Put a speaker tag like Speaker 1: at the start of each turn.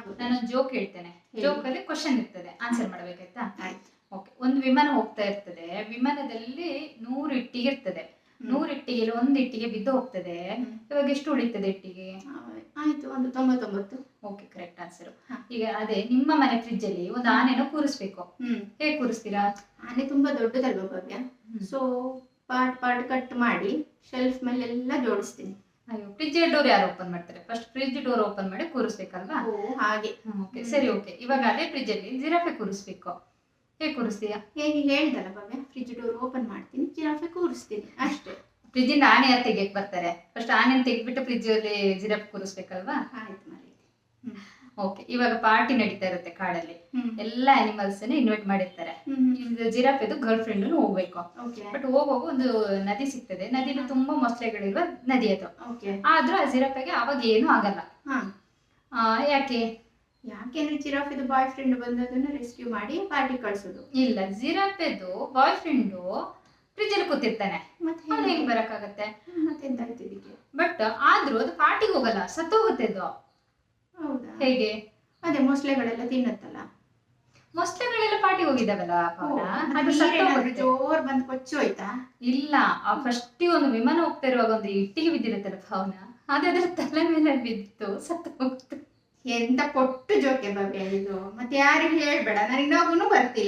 Speaker 1: ಆಗ್ಬೋದು.
Speaker 2: ನಾನೊಂದು ಜೋಕ್ ಹೇಳ್ತೇನೆ. ಜೋಕ್ ಅಲ್ಲಿ ಕ್ವಶನ್ ಇರ್ತದೆ, ಆನ್ಸರ್ ಮಾಡ್ಬೇಕಾಯ್ತಾ?
Speaker 1: ಆಯ್ತು.
Speaker 2: ಓಕೆ. ಒಂದು ವಿಮಾನ ಹೋಗ್ತಾ ಇರ್ತದೆ. ವಿಮಾನದಲ್ಲಿ 100 ಇಟ್ಟಿಗೆ ಇರ್ತದೆ. 100 ಇಟ್ಟಿಗೆಯಲ್ಲಿ ಒಂದು ಇಟ್ಟಿಗೆ ಬಿದ್ದು ಹೋಗ್ತದೆ. ಇವಾಗ ಎಷ್ಟು ಉಳಿತದೆ ಇಟ್ಟಿಗೆ?
Speaker 1: ಆಯ್ತು, ಒಂದು 99.
Speaker 2: Okay, correct answer. ಈಗ ಅದೇ ನಿಮ್ಮ ಮನೆ ಫ್ರಿಜ್ ಅಲ್ಲಿ ಒಂದು ಆನೆನ ಕೂರಿಸ್ಬೇಕು. ಹೇಗೆ ಕೂರಿಸ್ತೀರಾ?
Speaker 1: ಆನೆ ತುಂಬಾ ದೊಡ್ಡದಲ್ವಾ ಭವ್ಯ, ಸೊ ಪಾರ್ಟ್ ಕಟ್ ಮಾಡಿ ಶೆಲ್ಫ್ ಮೇಲೆ ಎಲ್ಲ ಜೋಡಿಸ್ತೀನಿ.
Speaker 2: ಅಯ್ಯೋ, ಫ್ರಿಜ್ ಡೋರ್ ಯಾರು ಓಪನ್ ಮಾಡ್ತಾರೆ? ಫಸ್ಟ್ ಫ್ರಿಜ್ ಡೋರ್ ಓಪನ್ ಮಾಡಿ ಕೂರಿಸ್ಬೇಕಲ್ವಾ?
Speaker 1: ಓ ಹಾಗೆ.
Speaker 2: ಓಕೆ, ಸರಿ. ಓಕೆ, ಇವಾಗ ಅದೇ ಫ್ರಿಜ್ ಅಲ್ಲಿ ಜಿರಾಫೆ ಕೂರಿಸ್ಬೇಕು. ಹೇಗೆ ಕೂರಿಸ್ತೀಯಾ?
Speaker 1: ಹೇಗೆ ಹೇಳಿದಲ್ಲ ಭವ್ಯ, ಫ್ರಿಜ್ ಡೋರ್ ಓಪನ್ ಮಾಡ್ತೀನಿ, ಜಿರಾಫೆ ಕೂರಿಸ್ತೀನಿ ಅಷ್ಟೇ.
Speaker 2: ಫ್ರಿಜ್ ಇಂದ ಆನೆ ಯಾರು ತೆಗಿಯಕ್ ಬರ್ತಾರೆ? ಫಸ್ಟ್ ಆನೆ ತೆಗ್ಬಿಟ್ಟು ಫ್ರಿಜ್ ಅಲ್ಲಿ ಜಿರಾಫೆ ಕೂರಿಸ್ಬೇಕಲ್ವಾ?
Speaker 1: ಆಯ್ತು ಮಾರಿ.
Speaker 2: ಓಕೆ, ಇವಾಗ ಪಾರ್ಟಿ ನಡೀತಾ ಇರುತ್ತೆ ಕಾಡಲ್ಲಿ. ಎಲ್ಲ ಅನಿಮಲ್ಸ್ ಇನ್ವೈಟ್ ಮಾಡಿರ್ತಾರೆ. ಜಿರಾಫೆದು ಗರ್ಲ್ ಫ್ರೆಂಡ್ ಹೋಗ್ಬೇಕು. ಬಟ್ ಹೋಗುವಾಗ ಒಂದು ನದಿ ಸಿಗ್ತದೆ. ನದಿಲಿ ತುಂಬಾ ಮೊಸಳೆಗಳಿರುವ ನದಿ ಅದು. ಆದ್ರೂ ಆ ಜಿರಾಫೆಗೆ ಅವಾಗ ಏನು ಆಗಲ್ಲ. ಯಾಕೆ?
Speaker 1: ಯಾಕೆಂದ್ರೆ ಜಿರಾಫೆದು ಬಾಯ್ ಫ್ರೆಂಡ್ ಬಂದದನ್ನ ರೆಸ್ಕ್ಯೂ ಮಾಡಿ ಪಾರ್ಟಿ ಕಳ್ಸೋದು.
Speaker 2: ಇಲ್ಲ, ಜಿರಾಫೆದು ಬಾಯ್ ಫ್ರೆಂಡ್ ಫ್ರಿಜ್ ಅಲ್ಲಿ ಕೂತಿರ್ತಾನೆ,
Speaker 1: ಮತ್ತೆ
Speaker 2: ಹೆಂಗ್ ಬರಕ್ಕಾಗತ್ತೆ?
Speaker 1: ಮತ್ತೆಂತಾಯ್ತು ಇದಕ್ಕೆ?
Speaker 2: ಬಟ್ ಆದ್ರೂ ಅದು ಪಾರ್ಟಿಗೆ ಹೋಗಲ್ಲ, ಸತ್ತೋಗುತ್ತೆ ಅದು.
Speaker 1: ಹೌದಾ?
Speaker 2: ಹೇಗೆ?
Speaker 1: ಅದೇ ಮೊಸಳೆಗಳೆಲ್ಲ ತಿನ್ನುತ್ತಲ್ಲ.
Speaker 2: ಮೊಸಳೆಗಳೆಲ್ಲ ಪಾರ್ಟಿಗೆ ಹೋಗಿದ್ದಾವಲ್ಲ,
Speaker 1: ಜೋರ್ ಬಂದು ಕೊಚ್ಚು ಹೋಯ್ತಾ?
Speaker 2: ಇಲ್ಲ, ಆ ಫಸ್ಟ್ ಒಂದು ವಿಮಾನ ಹೋಗ್ತಾ ಇರುವಾಗ ಒಂದು ಇಟ್ಟಿಗೆ ಬಿದ್ದಿರುತ್ತಲ್ಲ ಭಾವನ, ಅದ್ರ ತಲೆ ಮೇಲೆ ಬಿದ್ದು ಸತ್ತು ಹೋಗ್ತು.
Speaker 1: ಎಂತ ಪೊಟ್ಟು ಜೋಕೆ ಭವ್ಯ ಇದು. ಮತ್ತೆ ಯಾರಿಗೂ ಹೇಳ್ಬೇಡ, ನನಗೆ ನಗುನು ಬರ್ತಿಲ್ಲ.